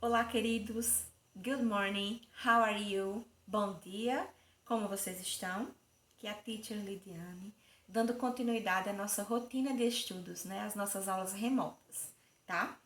Olá, queridos. Good morning. How are you? Bom dia. Como vocês estão? Aqui é a Teacher Lidiane, dando continuidade à nossa rotina de estudos, né? As nossas aulas remotas, tá?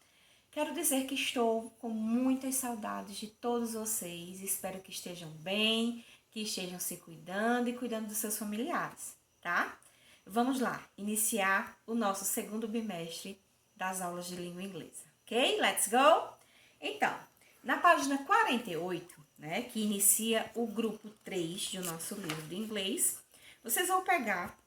Quero dizer que estou com muitas saudades de todos vocês. Espero que estejam bem, que estejam se cuidando e cuidando dos seus familiares, tá? Vamos lá, iniciar o nosso segundo bimestre das aulas de língua inglesa, ok? Let's go! Então, na página 48, né, que inicia o grupo 3 do nosso livro de inglês, vocês vão pegar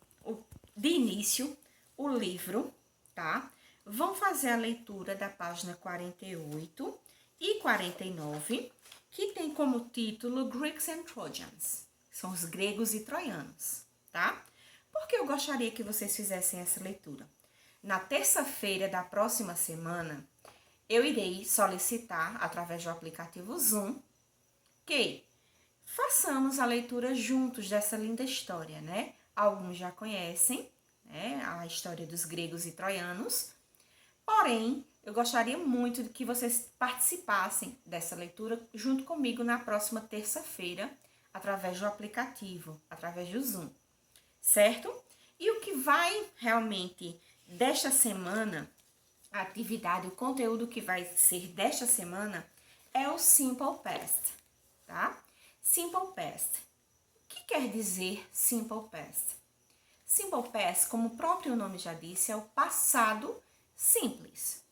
de início o livro, tá? Vão fazer a leitura da página 48 e 49, que tem como título Greeks and Trojans. São os gregos e troianos, tá? Por que eu gostaria que vocês fizessem essa leitura? Na terça-feira da próxima semana, eu irei solicitar, através do aplicativo Zoom, que façamos a leitura juntos dessa linda história, né? Alguns já conhecem, né, a história dos gregos e troianos, porém, eu gostaria muito de que vocês participassem dessa leitura junto comigo na próxima terça-feira, através do aplicativo, através do Zoom, certo? E o que vai realmente desta semana, a atividade, o conteúdo que vai ser desta semana é o Simple Past, tá? Simple Past. O que quer dizer Simple Past? Simple Past, como o próprio nome já disse, é o passado simples.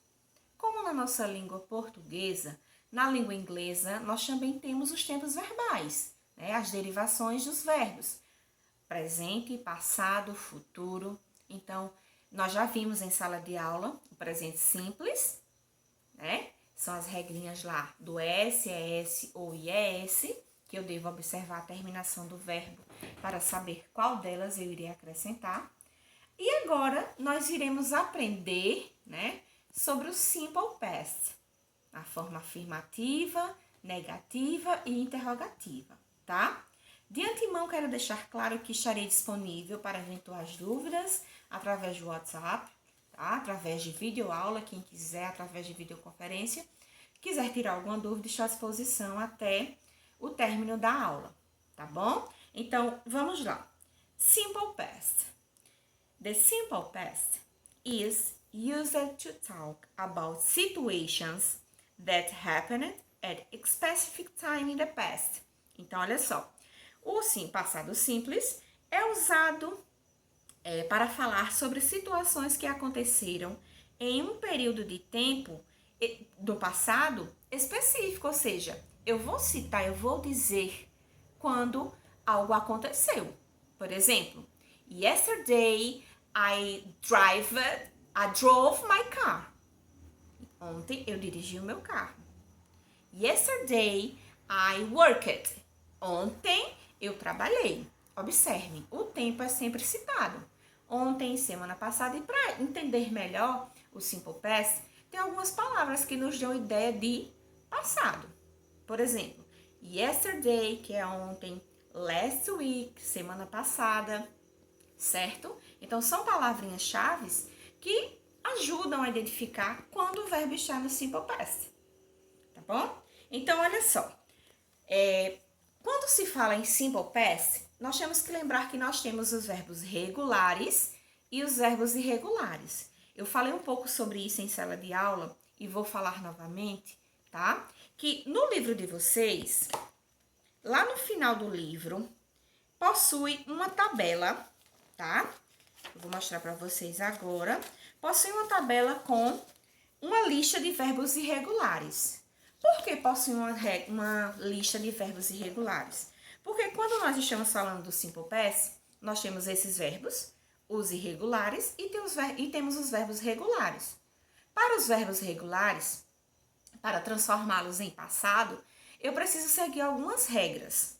Como na nossa língua portuguesa, na língua inglesa, nós também temos os tempos verbais, né? As derivações dos verbos. Presente, passado, futuro. Então, nós já vimos em sala de aula o presente simples, né? São as regrinhas lá do S, ES ou IES, que eu devo observar a terminação do verbo para saber qual delas eu irei acrescentar. E agora nós iremos aprender, né, sobre o Simple Past, a forma afirmativa, negativa e interrogativa, tá? De antemão, quero deixar claro que estarei disponível para eventuais dúvidas através do WhatsApp, tá? Através de videoaula, quem quiser, através de videoconferência. Quiser tirar alguma dúvida, estou à disposição até o término da aula, tá bom? Então, vamos lá. Simple Past. The simple past is used to talk about situations that happened at a specific time in the past. Então, olha só. O passado simples é usado para falar sobre situações que aconteceram em um período de tempo do passado específico, ou seja, eu vou dizer quando algo aconteceu. Por exemplo, yesterday I drove my car. Ontem eu dirigi o meu carro. Yesterday I worked. Ontem eu trabalhei. Observem, o tempo é sempre citado. Ontem, semana passada, e para entender melhor o Simple Past, tem algumas palavras que nos dão ideia de passado. Por exemplo, yesterday, que é ontem, last week, semana passada, certo? Então, são palavrinhas-chave que ajudam a identificar quando o verbo está no Simple Past, tá bom? Então, olha só, quando se fala em Simple Past, nós temos que lembrar que nós temos os verbos regulares e os verbos irregulares. Eu falei um pouco sobre isso em sala de aula e vou falar novamente, tá? Que no livro de vocês, lá no final do livro, possui uma tabela, tá? Eu vou mostrar para vocês agora. Possui uma tabela com uma lista de verbos irregulares. Por que possui uma lista de verbos irregulares? Porque quando nós estamos falando do Simple Past, nós temos esses verbos, os irregulares, e temos os verbos regulares. Para os verbos regulares, para transformá-los em passado, eu preciso seguir algumas regras.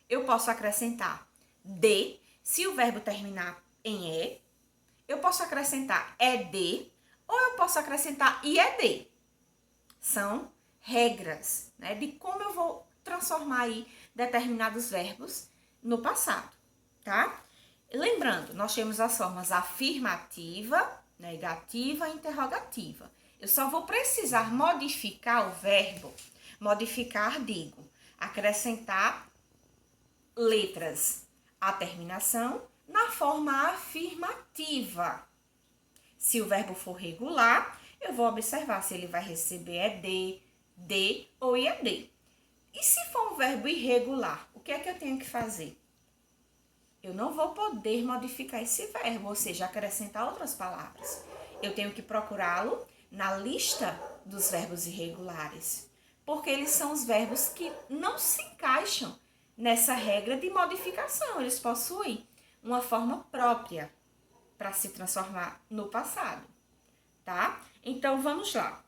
Eu posso acrescentar de, se o verbo terminar em e. Eu posso acrescentar ed, ou eu posso acrescentar ied. São regras, né, de como eu vou transformar aí determinados verbos no passado, tá? Lembrando, nós temos as formas afirmativa, negativa e interrogativa. Eu só vou precisar modificar o verbo. Modificar, digo, acrescentar letras à terminação na forma afirmativa. Se o verbo for regular, eu vou observar se ele vai receber ED, D ou IAD. E se for um verbo irregular, o que é que eu tenho que fazer? Eu não vou poder modificar esse verbo, ou seja, acrescentar outras palavras. Eu tenho que procurá-lo na lista dos verbos irregulares, porque eles são os verbos que não se encaixam nessa regra de modificação. Eles possuem uma forma própria para se transformar no passado, tá? Então, vamos lá.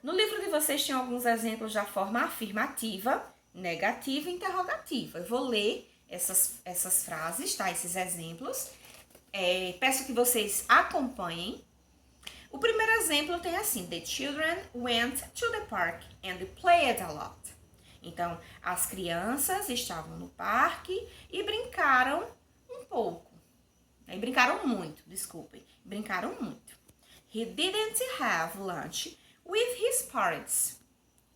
No livro de vocês tem alguns exemplos da forma afirmativa, negativa e interrogativa. Eu vou ler essas frases, tá? Esses exemplos. Peço que vocês acompanhem. O primeiro exemplo tem assim: The children went to the park and played a lot. Então, as crianças estavam no parque e brincaram um pouco. Brincaram muito, desculpem. Brincaram muito. He didn't have lunch with his parents.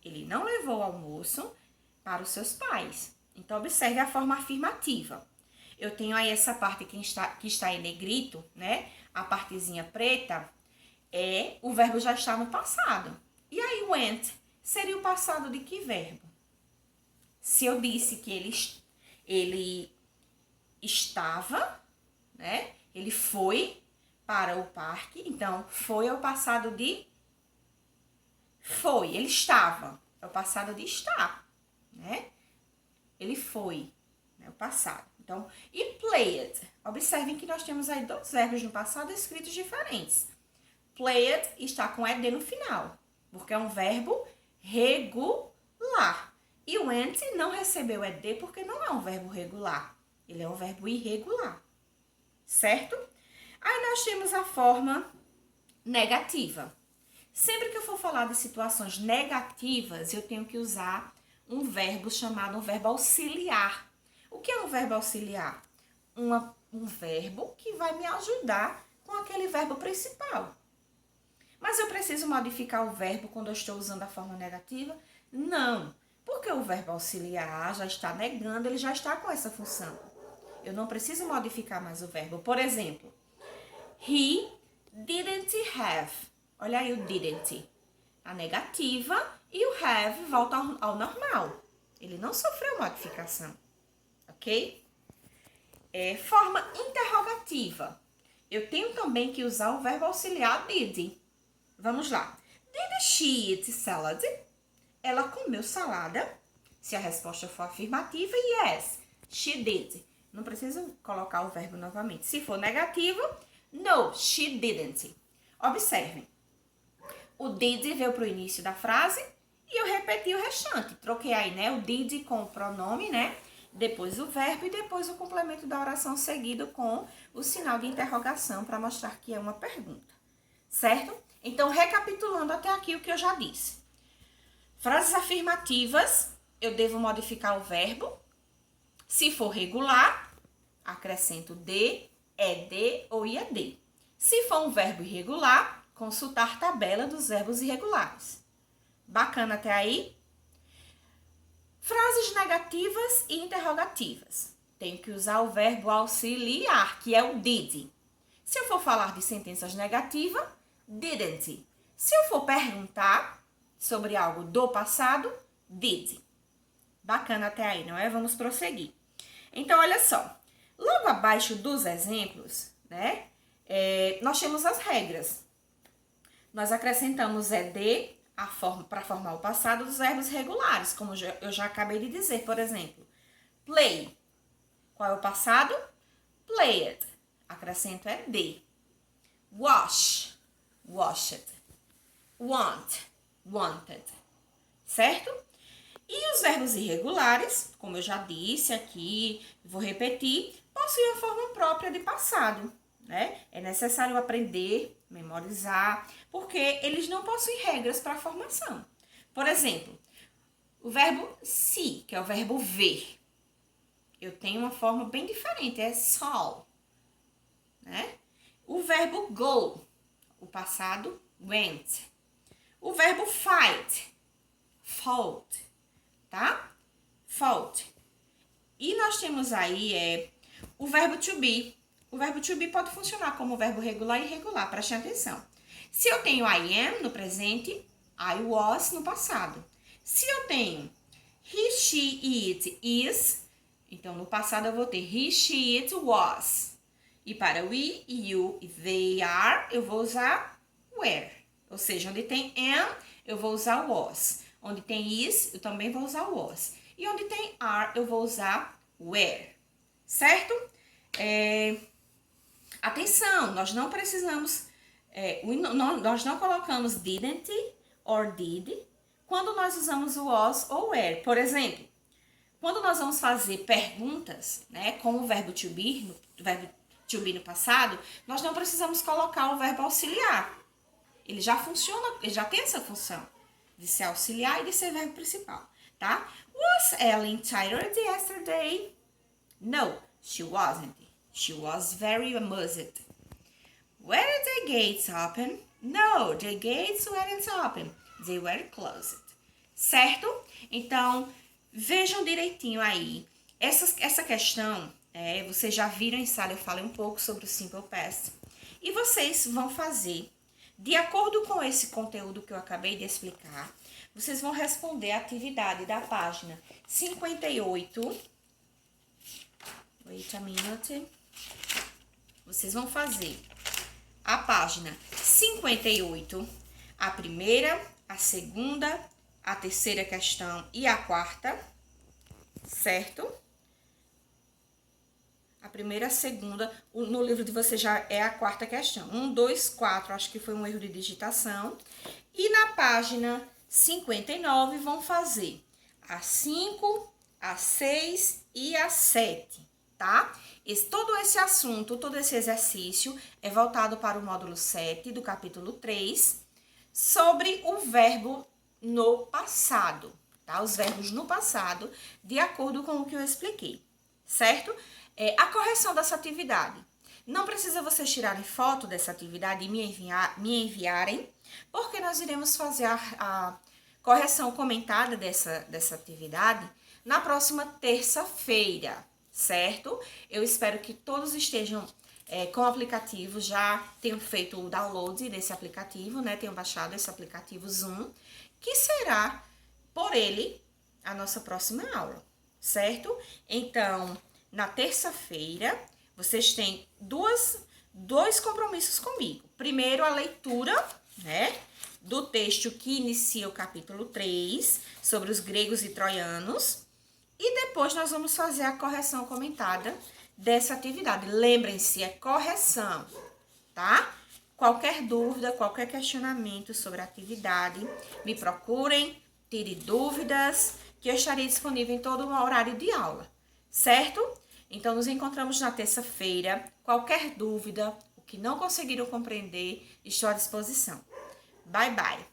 Ele não levou almoço para os seus pais. Então, observe a forma afirmativa. Eu tenho aí essa parte que está em negrito, né? A partezinha preta, o verbo já está no passado. E aí, went seria o passado de que verbo? Se eu disse que ele estava, né? Ele foi para o parque, então foi é o passado de foi, ele estava, é o passado de estar, né? Ele foi, né? O passado. Então, e played, observem que nós temos aí dois verbos no passado escritos diferentes. Played está com ed no final, porque é um verbo regular. E went não recebeu ed porque não é um verbo regular, ele é um verbo irregular, certo? Aí nós temos a forma negativa. Sempre que eu for falar de situações negativas, eu tenho que usar um verbo chamado um verbo auxiliar. O que é um verbo auxiliar? Um verbo que vai me ajudar com aquele verbo principal. Mas eu preciso modificar o verbo quando eu estou usando a forma negativa? Não, porque o verbo auxiliar já está negando, ele já está com essa função. Eu não preciso modificar mais o verbo. Por exemplo, he didn't have. Olha aí o didn't. A negativa e o have volta ao normal. Ele não sofreu modificação. Ok? Forma interrogativa. Eu tenho também que usar o verbo auxiliar did. Vamos lá. Did she eat salad? Ela comeu salada? Se a resposta for afirmativa, yes, she did. Não preciso colocar o verbo novamente. Se for negativo, no, she didn't. Observem. O did veio para o início da frase e eu repeti o restante. Troquei aí, né? O did com o pronome, né? Depois o verbo e depois o complemento da oração seguido com o sinal de interrogação para mostrar que é uma pergunta. Certo? Então, recapitulando até aqui o que eu já disse. Frases afirmativas, eu devo modificar o verbo. Se for regular, acrescento de, ed ou iad. Se for um verbo irregular, consultar tabela dos verbos irregulares. Bacana até aí? Frases negativas e interrogativas. Tenho que usar o verbo auxiliar, que é o did. Se eu for falar de sentenças negativas, didn't. Se eu for perguntar sobre algo do passado, did. Bacana até aí, não é? Vamos prosseguir. Então, olha só. Logo abaixo dos exemplos, né? Nós temos as regras. Nós acrescentamos ed para formar o passado dos verbos regulares, como eu já acabei de dizer. Por exemplo, play. Qual é o passado? Played. Acrescento ed. Wash. Washed. Want. Wanted. Certo? E os verbos irregulares, como eu já disse aqui, vou repetir, possuem a forma própria de passado, né? É necessário aprender, memorizar, porque eles não possuem regras para a formação. Por exemplo, o verbo see, que é o verbo ver. Eu tenho uma forma bem diferente, é saw, né? O verbo go, o passado went. O verbo fight, fought, tá? Fought. E nós temos aí o verbo to be. O verbo to be pode funcionar como verbo regular e irregular, preste atenção. Se eu tenho I am no presente, I was no passado. Se eu tenho he, she, it, is, então no passado eu vou ter he, she, it, was. E para we, you e they are, eu vou usar were. Ou seja, onde tem am, eu vou usar was. Onde tem is, eu também vou usar was. E onde tem are, eu vou usar were. Certo? Atenção, nós não precisamos, nós não colocamos didn't or did quando nós usamos o was ou were. Por exemplo, quando nós vamos fazer perguntas, né, com o verbo to be, no passado, nós não precisamos colocar o verbo auxiliar. Ele já funciona, ele já tem essa função de ser auxiliar e de ser verbo principal, tá? Was Ellen tired yesterday? No, she wasn't. She was very amused. Were the gates open? No, the gates weren't open. They were closed. Certo? Então, vejam direitinho aí. Essa questão, vocês já viram em sala, eu falei um pouco sobre o Simple Past. E vocês vão fazer, de acordo com esse conteúdo que eu acabei de explicar, vocês vão responder a atividade da página 58. Wait a minute. Vocês vão fazer a página 58, a primeira, a segunda, a terceira questão e a quarta, certo? A primeira, a segunda, no livro de vocês já é a quarta questão. 1, 2, 4, acho que foi um erro de digitação. E na página 59 vão fazer a 5, a 6 e a 7, tá? Todo esse assunto, todo esse exercício é voltado para o módulo 7 do capítulo 3, sobre o verbo no passado, tá? Os verbos no passado, de acordo com o que eu expliquei, certo? A correção dessa atividade. Não precisa vocês tirarem foto dessa atividade e me enviarem, porque nós iremos fazer a correção comentada dessa atividade na próxima terça-feira, certo? Eu espero que todos estejam com o aplicativo, já tenham feito o download desse aplicativo, né? Tenham baixado esse aplicativo Zoom, que será, por ele, a nossa próxima aula, certo? Então, na terça-feira, vocês têm dois compromissos comigo. Primeiro, a leitura, né, do texto que inicia o capítulo 3, sobre os gregos e troianos. E depois nós vamos fazer a correção comentada dessa atividade. Lembrem-se, é correção, tá? Qualquer dúvida, qualquer questionamento sobre a atividade, me procurem, tire dúvidas, que eu estarei disponível em todo o horário de aula, certo? Então, nos encontramos na terça-feira. Qualquer dúvida, o que não conseguiram compreender, estou à disposição. Bye, bye!